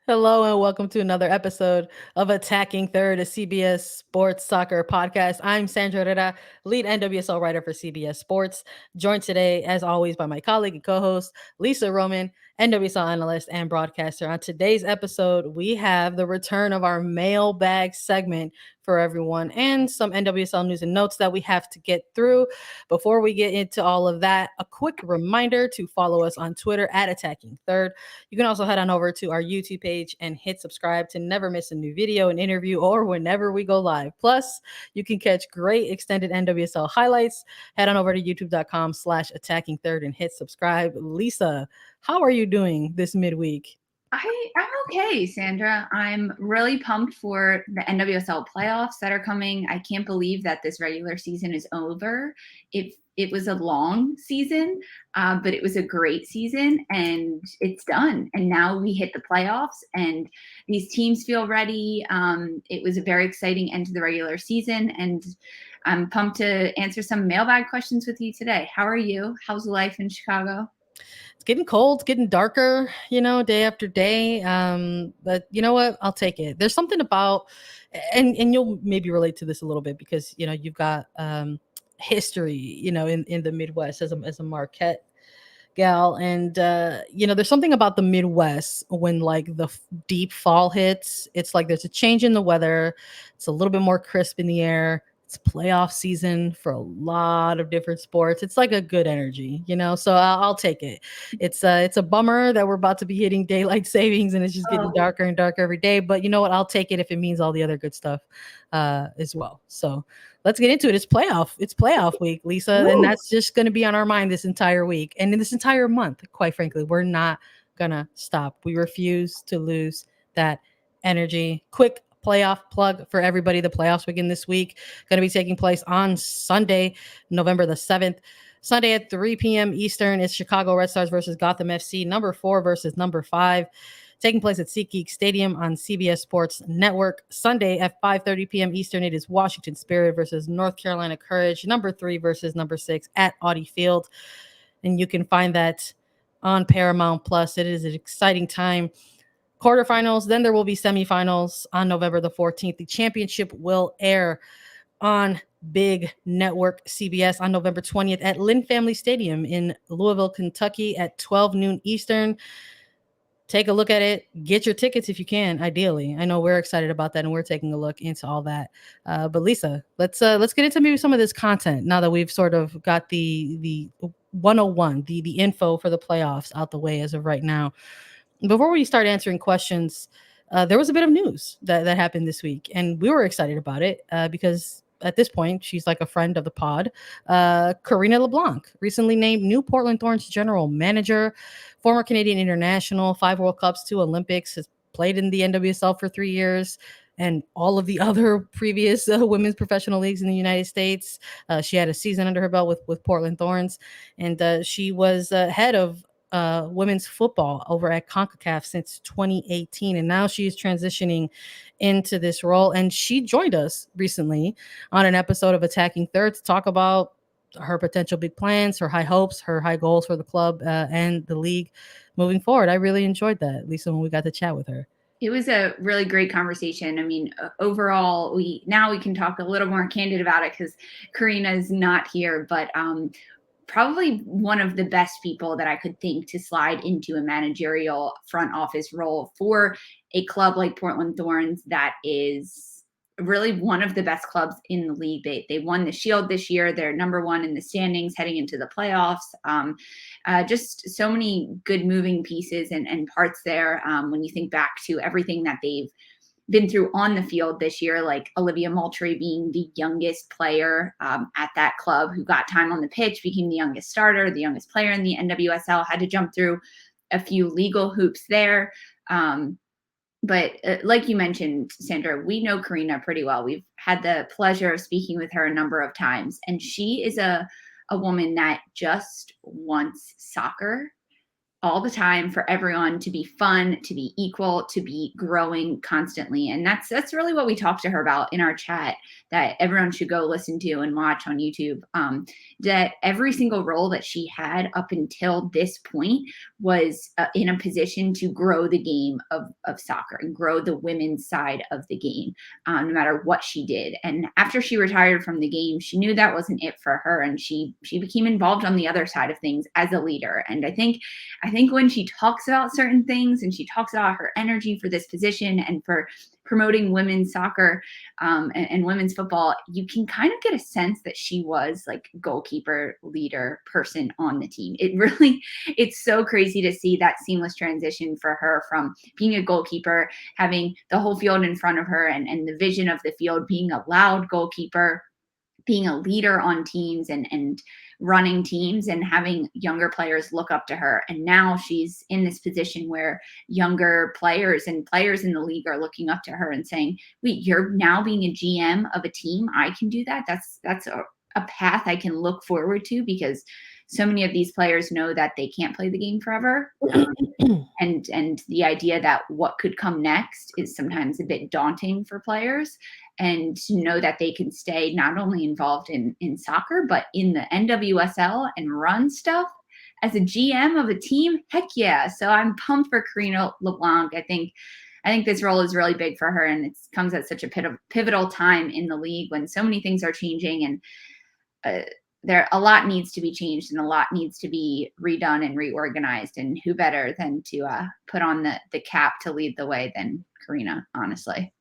Hello and welcome to another episode of Attacking Third, a CBS Sports Soccer podcast. I'm Sandra Herrera, lead NWSL writer for CBS Sports, joined today, as always, by my colleague and co-host, Lisa Roman, NWSL analyst and broadcaster. On today's episode, we have the return of our mailbag segment for everyone and some NWSL news and notes that we have to get through. Before we get into all of that, a quick reminder to follow us on Twitter at Attacking Third. You can also head on over to our YouTube page and hit subscribe to never miss a new video, an interview, or whenever we go live. Plus, you can catch great extended NWSL highlights. Head on over to youtube.com/attacking third and hit subscribe. Lisa, how are you doing this midweek? I'm okay, Sandra. I'm really pumped for the NWSL playoffs that are coming. I can't believe that this regular season is over. It was a long season, but it was a great season, and it's done. And now we hit the playoffs, and these teams feel ready. It was a very exciting end to the regular season, and I'm pumped to answer some mailbag questions with you today. How are you? How's life in Chicago? It's getting cold, it's getting darker, day after day. But you know what? I'll take it. There's something about, and you'll maybe relate to this a little bit because you've got history, in the Midwest as a Marquette gal, and there's something about the Midwest when like the deep fall hits. It's like there's a change in the weather. It's a little bit more crisp in the air. It's playoff season for a lot of different sports. It's like a good energy, so I'll take it. It's a bummer that we're about to be hitting daylight savings and it's just getting darker and darker every day. But you know what? I'll take it if it means all the other good stuff as well. So let's get into it. It's playoff week, Lisa, and that's just going to be on our mind this entire week and in this entire month. Quite frankly, we're not gonna stop. We refuse to lose that energy. Quick playoff plug for everybody. The playoffs begin this week. Going to be taking place on Sunday, November the 7th. Sunday at 3 p.m. Eastern, it's Chicago Red Stars versus Gotham FC, number 4 versus number 5. Taking place at SeatGeek Stadium on CBS Sports Network. Sunday at 5:30 p.m. Eastern, it is Washington Spirit versus North Carolina Courage, number 3 versus number 6 at Audi Field. And you can find that on Paramount Plus. It is an exciting time. Quarterfinals, then there will be semifinals on November the 14th. The championship will air on Big Network CBS on November 20th at Lynn Family Stadium in Louisville, Kentucky at 12 noon Eastern. Take a look at it. Get your tickets if you can, ideally. I know we're excited about that, and we're taking a look into all that. But Lisa, let's get into maybe some of this content now that we've sort of got the 101, the info for the playoffs out the way as of right now. Before we start answering questions, there was a bit of news that happened this week, and we were excited about it because at this point, she's like a friend of the pod. Karina LeBlanc, recently named new Portland Thorns general manager, former Canadian international, 5 World Cups, 2 Olympics, has played in the NWSL for 3 years, and all of the other previous women's professional leagues in the United States. She had a season under her belt with Portland Thorns, and she was head of women's football over at CONCACAF since 2018. And now she's transitioning into this role. And she joined us recently on an episode of Attacking Third to talk about her potential big plans, her high hopes, her high goals for the club and the league moving forward. I really enjoyed that, Lisa, when we got to chat with her. It was a really great conversation. I mean, overall, we can talk a little more candid about it because Karina is not here, but probably one of the best people that I could think to slide into a managerial front office role for a club like Portland Thorns that is really one of the best clubs in the league. They won the Shield this year. They're number 1 in the standings heading into the playoffs. Just so many good moving pieces and parts there when you think back to everything that they've been through on the field this year, like Olivia Moultrie being the youngest player at that club who got time on the pitch, became the youngest starter, the youngest player in the NWSL, had to jump through a few legal hoops there. But like you mentioned, Sandra, we know Karina pretty well. We've had the pleasure of speaking with her a number of times, and she is a woman that just wants soccer all the time for everyone to be fun, to be equal, to be growing constantly. And that's really what we talked to her about in our chat that everyone should go listen to and watch on YouTube. That every single role that she had up until this point was in a position to grow the game of soccer and grow the women's side of the game, no matter what she did. And after she retired from the game, she knew that wasn't it for her, and she became involved on the other side of things as a leader. And I think when she talks about certain things and she talks about her energy for this position and for promoting women's soccer and women's football, you can kind of get a sense that she was like goalkeeper, leader, person on the team. It's so crazy to see that seamless transition for her from being a goalkeeper, having the whole field in front of her, and the vision of the field, being a loud goalkeeper, being a leader on teams and running teams, and having younger players look up to her. And now she's in this position where younger players and players in the league are looking up to her and saying, wait, you're now being a GM of a team? I can do that. That's a path I can look forward to, because so many of these players know that they can't play the game forever. And the idea that what could come next is sometimes a bit daunting for players. And to know that they can stay not only involved in soccer, but in the NWSL and run stuff as a GM of a team, heck yeah. So I'm pumped for Karina LeBlanc. I think this role is really big for her, and it comes at such a pivotal time in the league when so many things are changing, and a lot needs to be changed and a lot needs to be redone and reorganized. And who better than to put on the cap to lead the way than Karina, honestly.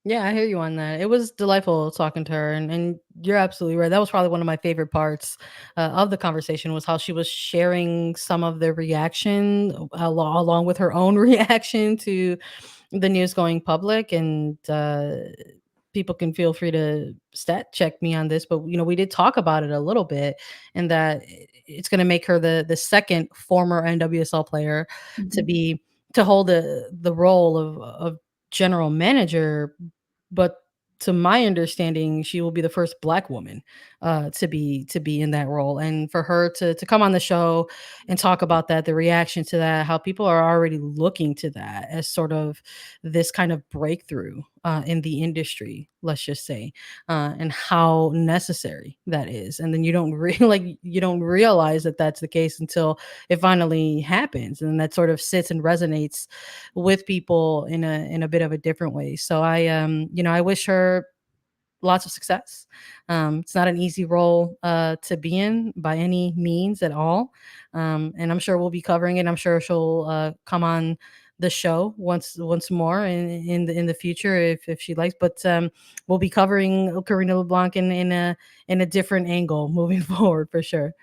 Yeah, I hear you on that. It was delightful talking to her, and you're absolutely right. That was probably one of my favorite parts of the conversation, was how she was sharing some of the reaction along with her own reaction to the news going public. And people can feel free to stat check me on this, but we did talk about it a little bit, and that it's going to make her the second former NWSL player to Mhm. be to hold the role of general manager. But to my understanding, she will be the first Black woman to be in that role. And for her to come on the show and talk about that, the reaction to that, how people are already looking to that as sort of this kind of breakthrough in the industry, let's just say, and how necessary that is. And then you don't realize that that's the case until it finally happens, and that sort of sits and resonates with people in a bit of a different way. So I wish her lots of success. It's not an easy role to be in by any means at all. And I'm sure we'll be covering it. I'm sure she'll come on the show once more in the future if she likes. But we'll be covering Karina LeBlanc in a different angle moving forward for sure.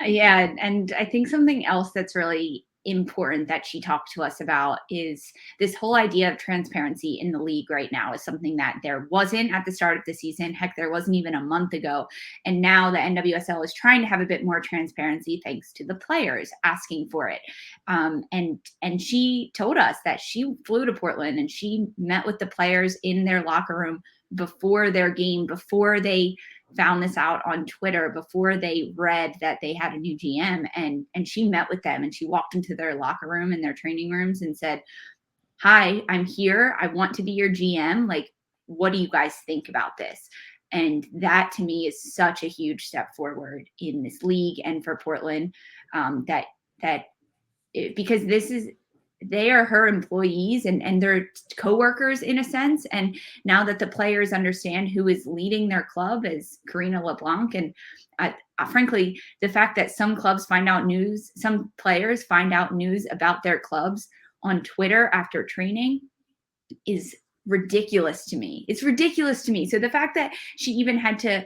Yeah, and I think something else that's really important that she talked to us about is this whole idea of transparency in the league right now is something that there wasn't at the start of the season. Heck, there wasn't even a month ago. And now the NWSL is trying to have a bit more transparency thanks to the players asking for it. And she told us that she flew to Portland and she met with the players in their locker room before their game, before they found this out on Twitter, before they read that they had a new GM, and she met with them and she walked into their locker room and their training rooms and said, "Hi, I'm here. I want to be your GM. Like, what do you guys think about this?" And that to me is such a huge step forward in this league and for Portland. That because they are her employees and they're coworkers in a sense. And now that the players understand who is leading their club as Karina LeBlanc, and frankly, the fact that some players find out news about their clubs on Twitter after training is ridiculous to me. It's ridiculous to me. So the fact that she even had to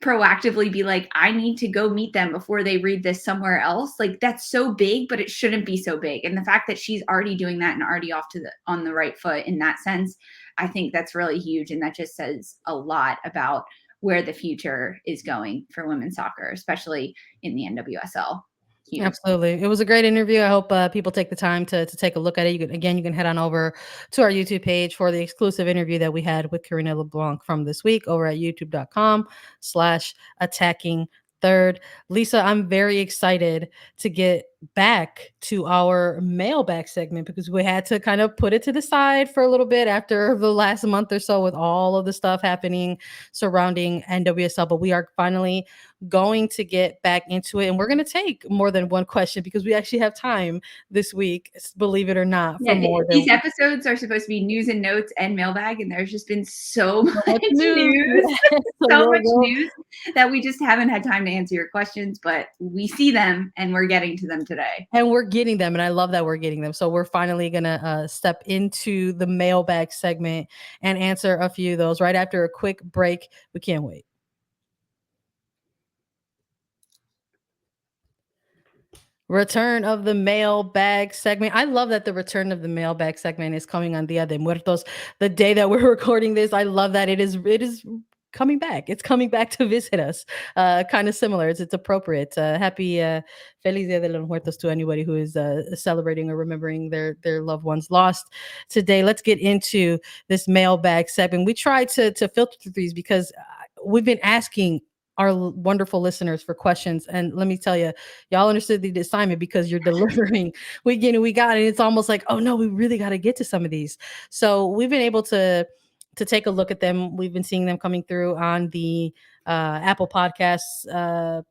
proactively be like, I need to go meet them before they read this somewhere else. Like, that's so big, but it shouldn't be so big. And the fact that she's already doing that and already on the right foot in that sense, I think that's really huge. And that just says a lot about where the future is going for women's soccer, especially in the NWSL. Huge. Absolutely. It was a great interview. I hope people take the time to take a look at it. You can head on over to our YouTube page for the exclusive interview that we had with Karina LeBlanc from this week over at youtube.com/attacking third. Lisa, I'm very excited to get back to our mailbag segment because we had to kind of put it to the side for a little bit after the last month or so with all of the stuff happening surrounding NWSL. But we are finally going to get back into it, and we're going to take more than one question because we actually have time this week, believe it or not, for Yeah, more than these episodes are supposed to be news and notes and mailbag, and there's just been so much news. news, So so much news that we just haven't had time to answer your questions, but we see them and we're getting to them today. And we're getting them, and I love that we're getting them. So we're finally going to step into the mailbag segment and answer a few of those right after a quick break. We can't wait. Return of the mailbag segment. I love that the return of the mailbag segment is coming on Dia de Muertos, the day that we're recording this. I love that it is coming back. It's coming back to visit us. Kind of similar. It's appropriate. Happy Feliz Dia de los Muertos to anybody who is celebrating or remembering their loved ones lost today. Let's get into this mailbag segment. We tried to filter through these because we've been asking our wonderful listeners for questions, and let me tell you, y'all understood the assignment because you're delivering. We got it. It's almost like, oh no, we really got to get to some of these. So we've been able to take a look at them. We've been seeing them coming through on the Apple Podcasts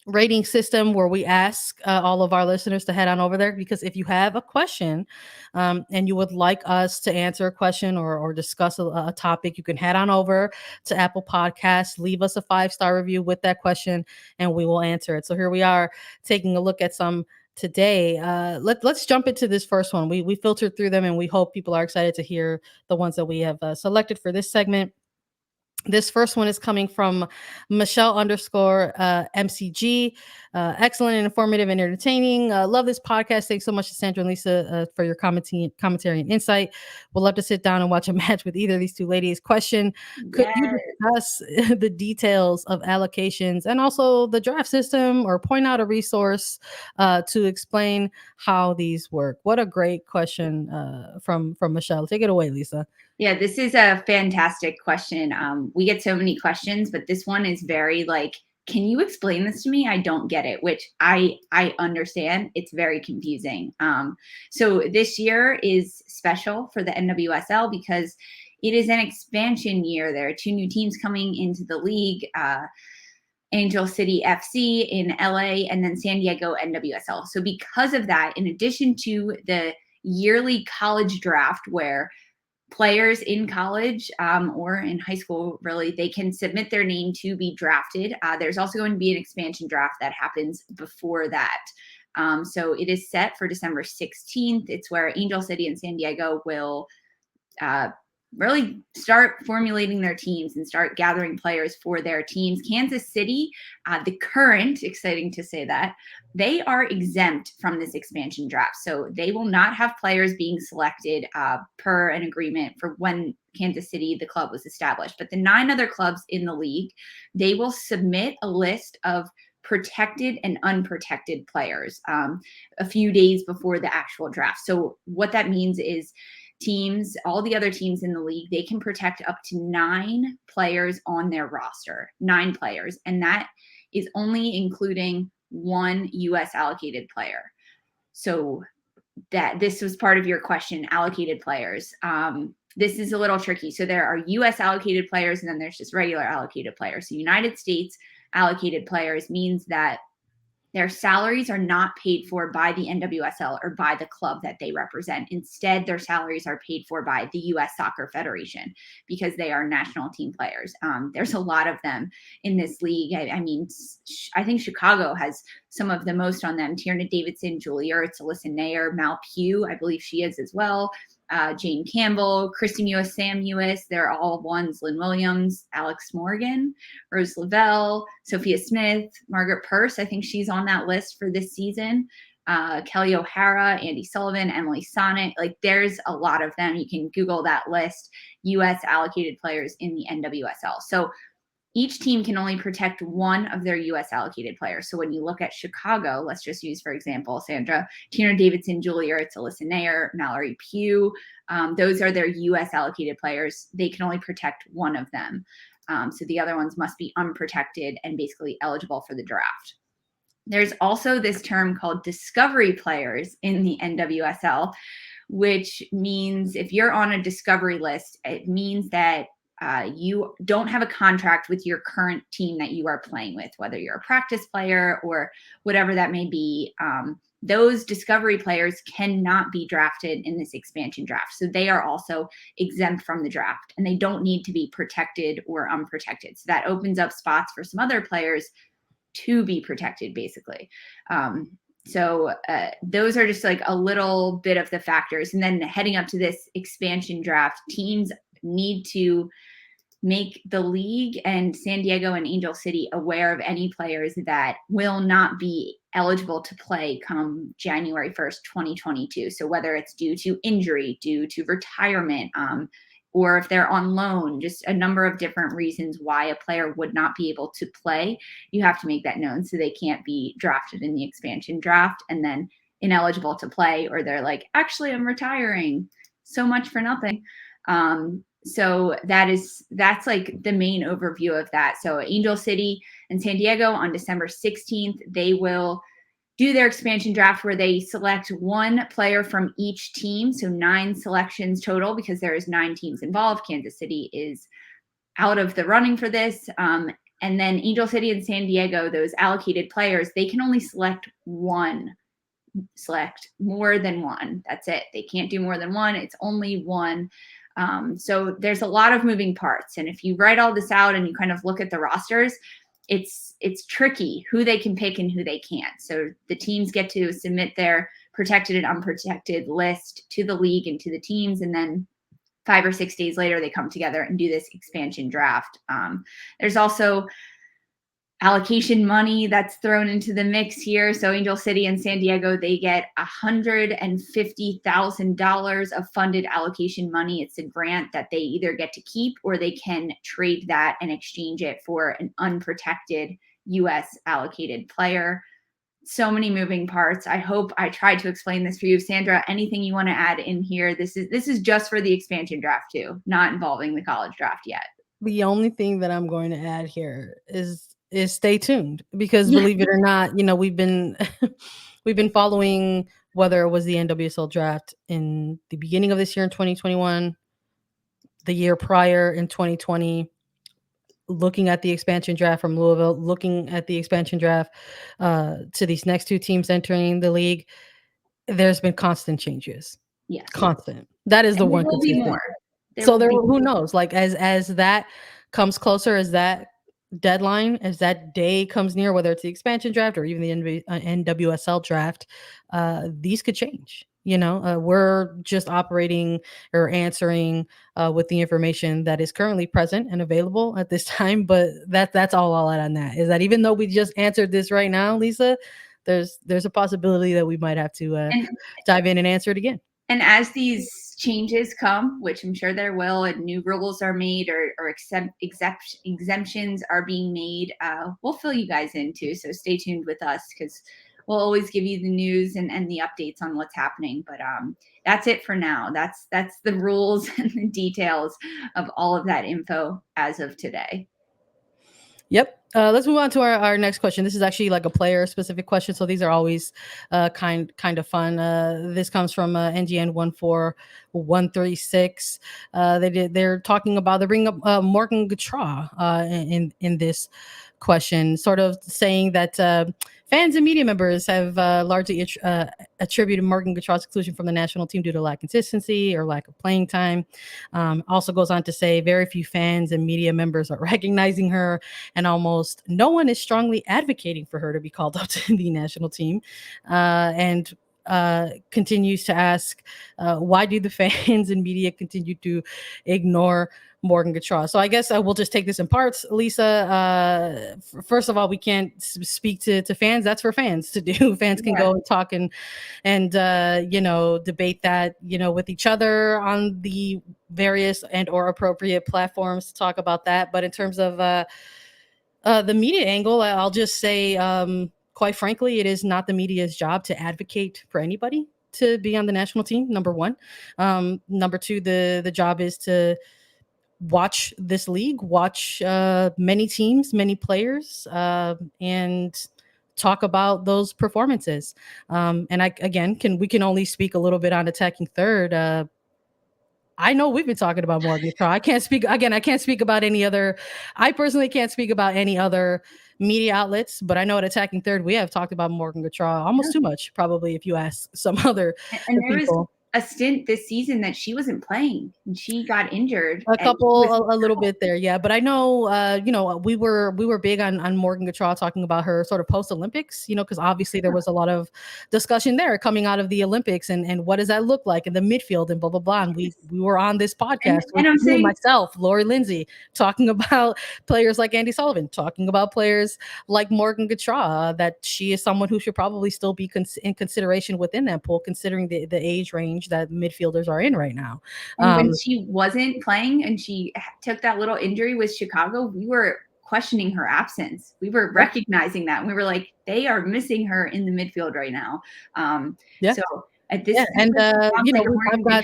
rating system, where we ask all of our listeners to head on over there, because if you have a question and you would like us to answer a question or discuss a topic, you can head on over to Apple Podcasts, leave us a 5-star review with that question, and we will answer it. So here we are taking a look at some today. Let's jump into this first one. We filtered through them, and we hope people are excited to hear the ones that we have selected for this segment. This first one is coming from Michelle _ MCG. Excellent and informative and entertaining. Love this podcast. Thanks so much to Sandra and Lisa for your commentary and insight. We'll love to sit down and watch a match with either of these two ladies. Question: could you discuss the details of allocations and also the draft system, or point out a resource to explain how these work? What a great question from Michelle. Take it away, Lisa. Yeah, this is a fantastic question. We get so many questions, but this one is very like, can you explain this to me? I don't get it, which I understand. It's very confusing. So this year is special for the NWSL because it is an expansion year. There are 2 new teams coming into the league. Angel City FC in LA, and then San Diego NWSL. So because of that, in addition to the yearly college draft where players in college or in high school, really, they can submit their name to be drafted. There's also going to be an expansion draft that happens before that. So it is set for December 16th. It's where Angel City and San Diego will really start formulating their teams and start gathering players for their teams. Kansas City, the current, exciting to say that, they are exempt from this expansion draft. So they will not have players being selected per an agreement for when Kansas City, the club, was established. But the 9 other clubs in the league, they will submit a list of protected and unprotected players a few days before the actual draft. So what that means is teams, all the other teams in the league, they can protect up to 9 players on their roster, 9 players. And that is only including 1 U.S. allocated player. So that this was part of your question, allocated players. This is a little tricky. So there are U.S. allocated players, and then there's just regular allocated players. So United States allocated players means that their salaries are not paid for by the NWSL or by the club that they represent. Instead, their salaries are paid for by the U.S. Soccer Federation because they are national team players. There's a lot of them in this league. I mean, I think Chicago has some of the most on them. Tierna Davidson, Julie Ertz, Alyssa Nair, Mal Pugh, I believe she is as well. Jane Campbell, Christy Mewis, Sam Mewis, they're all ones. Lynn Williams, Alex Morgan, Rose Lavelle, Sophia Smith, Margaret Purse, I think she's on that list for this season. Kelly O'Hara, Andy Sullivan, Emily Sonnet, like there's a lot of them. You can Google that list, U.S. allocated players in the NWSL. So each team can only protect 1 of their U.S. allocated players. So when you look at Chicago, let's just use, for example, Sandra, Tierna Davidson, Julie Ertz, Alyssa Nair, Mallory Pugh. Those are their U.S. allocated players. They can only protect 1 of them. So the other ones must be unprotected and basically eligible for the draft. There's also this term called discovery players in the NWSL, which means if you're on a discovery list, it means that you don't have a contract with your current team that you are playing with, whether you're a practice player or whatever that may be. Those discovery players cannot be drafted in this expansion draft. So they are also exempt from the draft, and they don't need to be protected or unprotected. So that opens up spots for some other players to be protected, basically. So those are just like a little bit of the factors. And then heading up to this expansion draft, teams need to make the league and San Diego and Angel City aware of any players that will not be eligible to play come January 1st, 2022. So whether it's due to injury, due to retirement, or if they're on loan, just a number of different reasons why a player would not be able to play, you have to make that known so they can't be drafted in the expansion draft and then ineligible to play, or they're like, actually, I'm retiring. So much for nothing. So that's like the main overview of that. So Angel City and San Diego on December 16th, they will do their expansion draft where they select one player from each team. So 9 selections total because there is 9 teams involved. Kansas City is out of the running for this. And then Angel City and San Diego, those allocated players, they can only select more than one. That's it. They can't do more than one. It's only one. So there's a lot of moving parts. And if you write all this out and you kind of look at the rosters, it's tricky who they can pick and who they can't. So the teams get to submit their protected and unprotected list to the league and to the teams. And then 5 or 6 days later, they come together and do this expansion draft. There's also allocation money that's thrown into the mix here. So Angel City and San Diego, they get $150,000 of funded allocation money. It's a grant that they either get to keep or they can trade that and exchange it for an unprotected U.S. allocated player. So many moving parts. I hope I tried to explain this for you. Sandra, anything you want to add in here? This is just for the expansion draft too, not involving the college draft yet. The only thing that I'm going to add here is stay tuned, because believe it or not, we've been we've been following whether it was the NWSL draft in the beginning of this year in 2021, the year prior in 2020, looking at the expansion draft from Louisville, looking at the expansion draft to these next 2 teams entering the league. There's been constant changes. Yes. Constant. That is the one consistent. So who knows? Like as that comes closer, as that deadline, as that day comes near, whether it's the expansion draft or even the NWSL draft, these could change. We're just operating or answering with the information that is currently present and available at this time. But that's all I'll add on that, is that even though we just answered this right now, Lisa, there's a possibility that we might have to dive in and answer it again. And as these changes come, which I'm sure there will, and new rules are made or exemptions are being made, we'll fill you guys in too. So stay tuned with us, because we'll always give you the news and the updates on what's happening. But that's it for now. That's the rules and the details of all of that info as of today. Yep. Let's move on to our next question. This is actually like a player specific question, so these are always kind of fun. This comes from NGN 14136. They're talking about, they bring up Morgan Gautrat in this question, sort of saying that fans and media members have largely attributed Morgan Gautrat's exclusion from the national team due to lack of consistency or lack of playing time. Also goes on to say very few fans and media members are recognizing her, and almost no one is strongly advocating for her to be called up to the national team. And continues to ask, why do the fans and media continue to ignore Morgan Gautrat? So I guess I will just take this in parts. Lisa, first of all, we can't speak to fans. That's for fans to do. Fans can go and talk and debate that, with each other on the various and or appropriate platforms to talk about that. But in terms of the media angle, I'll just say, quite frankly, it is not the media's job to advocate for anybody to be on the national team, number one. Number two, the job is to watch this league, watch many teams, many players, and talk about those performances. And we can only speak a little bit on attacking third. I know we've been talking about Morgan Gautrat. I can't speak about any other. I personally can't speak about any other media outlets, but I know at attacking third we have talked about Morgan Gautrat almost too much, probably, if you ask some other And there was people. a stint this season that she wasn't playing and she got injured. A little bit there, yeah. But I know, we were big on Morgan Gautrat, talking about her sort of post Olympics, because obviously there was a lot of discussion there coming out of the Olympics, and what does that look like in the midfield and blah blah blah. And we were on this podcast with and I'm saying, myself, Lori Lindsay, talking about players like Andy Sullivan, talking about players like Morgan Gautrat, that she is someone who should probably still be in consideration within that pool, considering the age range that midfielders are in right now. And when she wasn't playing and she took that little injury with Chicago, we were questioning her absence. We were recognizing that. And we were like, they are missing her in the midfield right now. So at this and I've got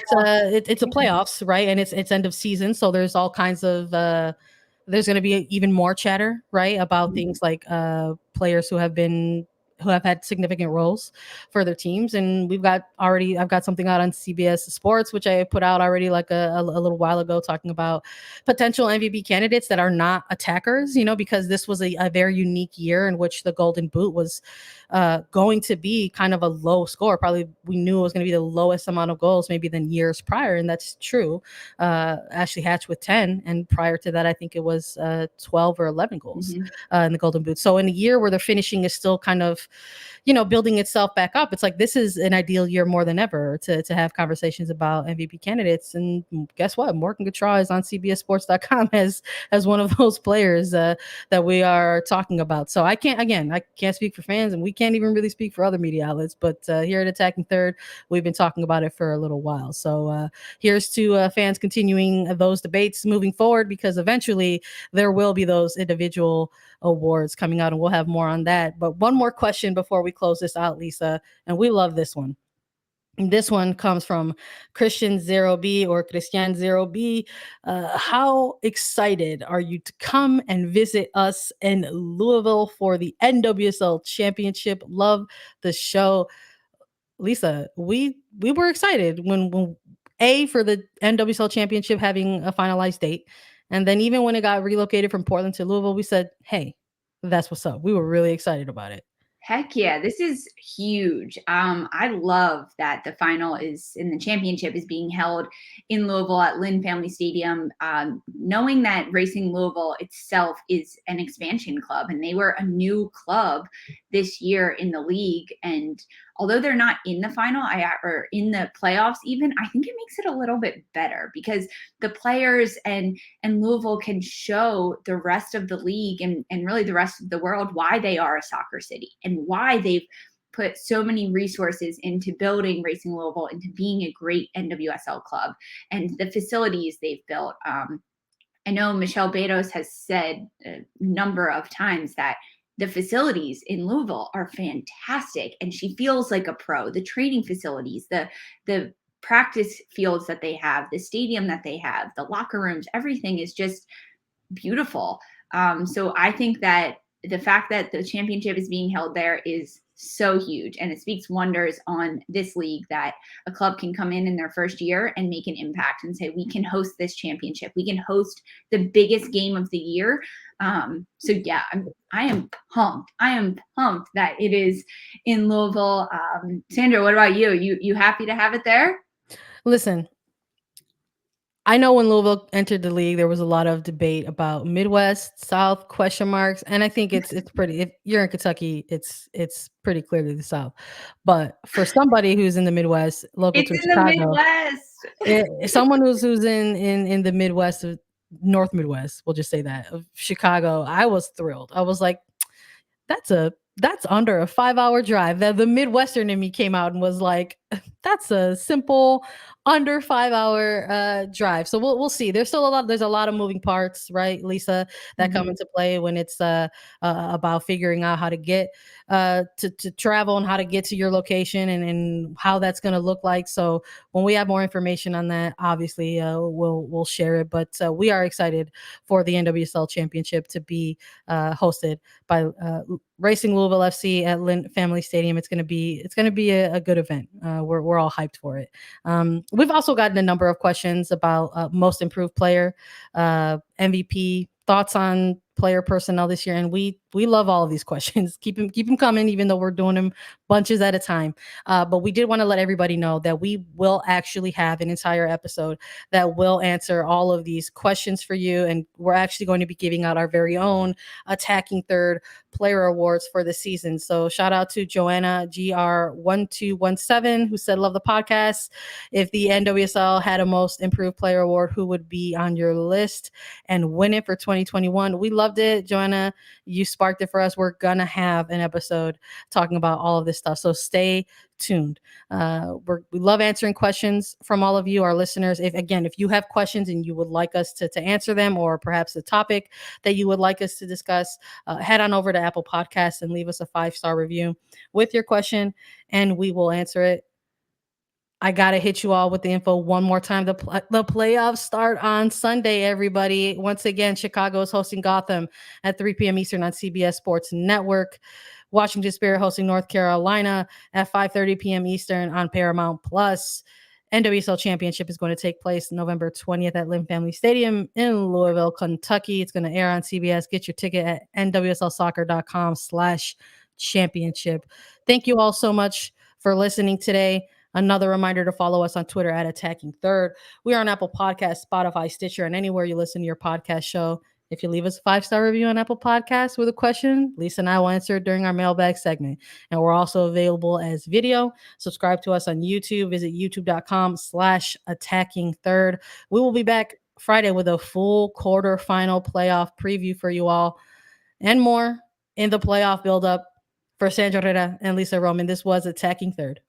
it's a playoffs, right? And it's end of season. So there's all kinds of there's going to be even more chatter, right, about things like players who have had significant roles for their teams. And I've got something out on CBS Sports, which I put out already like a little while ago, talking about potential MVP candidates that are not attackers, because this was a very unique year in which the Golden Boot was going to be kind of a low score. Probably we knew it was going to be the lowest amount of goals maybe than years prior. And that's true. Ashley Hatch with 10. And prior to that, I think it was 12 or 11 goals in the Golden Boot. So in a year where the finishing is still kind of, building itself back up, it's like this is an ideal year more than ever to have conversations about MVP candidates. And guess what? Morgan Gautrat is on CBSSports.com as one of those players that we are talking about. So I can't speak for fans, and we can't even really speak for other media outlets. But here at Attacking Third, we've been talking about it for a little while. So here's to fans continuing those debates moving forward, because eventually there will be those individual awards coming out, and we'll have more on that. But one more question before we close this out, Lisa, and we love this one. This one comes from Christian 0B or Christian 0B. How excited are you to come and visit us in Louisville for the NWSL Championship? Love the show. Lisa, we were excited when for the NWSL Championship having a finalized date. And then even when it got relocated from Portland to Louisville, we said, hey, that's what's up. We were really excited about it. Heck yeah, this is huge. I love that the final is in the championship is being held in Louisville at Lynn Family Stadium. Knowing that Racing Louisville itself is an expansion club, and they were a new club this year in the league. And although they're not in the final or in the playoffs even, I think it makes it a little bit better, because the players and Louisville can show the rest of the league and really the rest of the world why they are a soccer city and why they've put so many resources into building Racing Louisville into being a great NWSL club and the facilities they've built. I know Michelle Betos has said a number of times that the facilities in Louisville are fantastic, and she feels like a pro. The training facilities, the practice fields that they have, the stadium that they have, the locker rooms, everything is just beautiful. So I think that the fact that the championship is being held there is so huge, and it speaks wonders on this league that a club can come in their first year and make an impact and say, we can host this championship. We can host the biggest game of the year. So yeah, I am pumped. I am pumped that it is in Louisville. Sandra, what about you? You happy to have it there? Listen, I know when Louisville entered the league, there was a lot of debate about Midwest, South, question marks, and I think it's pretty. If you're in Kentucky, it's pretty clearly the South. But for somebody who's in the Midwest, local to Chicago, someone who's in the Midwest, North Midwest, we'll just say that, of Chicago, I was thrilled. I was like, that's under a 5-hour drive. The Midwestern in me came out and was like, that's a simple under 5-hour drive. So we'll see. There's a lot of moving parts, right, Lisa, that come into play when it's about figuring out how to get to travel and how to get to your location and how that's going to look like. So when we have more information on that, obviously we'll share it. But we are excited for the NWSL Championship to be hosted by Racing Louisville FC at Lynn Family Stadium. It's gonna be a good event. We're all hyped for it. We've also gotten a number of questions about most improved player, MVP, thoughts on player personnel this year, and we love all of these questions. Keep them coming, even though we're doing them bunches at a time. But we did want to let everybody know that we will actually have an entire episode that will answer all of these questions for you, and we're actually going to be giving out our very own attacking third player awards for the season. So shout out to Joanna GR1217 who said love the podcast. If the NWSL had a most improved player award, who would be on your list and win it for 2021? We loved it, Joanna. You sparked it for us. We're gonna have an episode talking about all of this stuff. So stay tuned. We love answering questions from all of you, our listeners. If you have questions and you would like us to answer them, or perhaps a topic that you would like us to discuss, head on over to Apple Podcasts and leave us a 5-star review with your question, and we will answer it. I gotta hit you all with the info one more time. The playoffs start on Sunday, everybody. Once again, Chicago is hosting Gotham at 3 p.m. Eastern on CBS Sports Network. Washington Spirit hosting North Carolina at 5:30 p.m. Eastern on Paramount Plus. NWSL Championship is going to take place November 20th at Lynn Family Stadium in Louisville, Kentucky. It's going to air on CBS. Get your ticket at nwslsoccer.com/championship. Thank you all so much for listening today. Another reminder to follow us on Twitter at Attacking Third. We are on Apple Podcasts, Spotify, Stitcher, and anywhere you listen to your podcast show. If you leave us a 5-star review on Apple Podcasts with a question, Lisa and I will answer it during our mailbag segment. And we're also available as video. Subscribe to us on YouTube. Visit youtube.com/attacking third. We will be back Friday with a full quarterfinal playoff preview for you all and more in the playoff buildup. For Sandra Herrera and Lisa Roman, this was Attacking Third.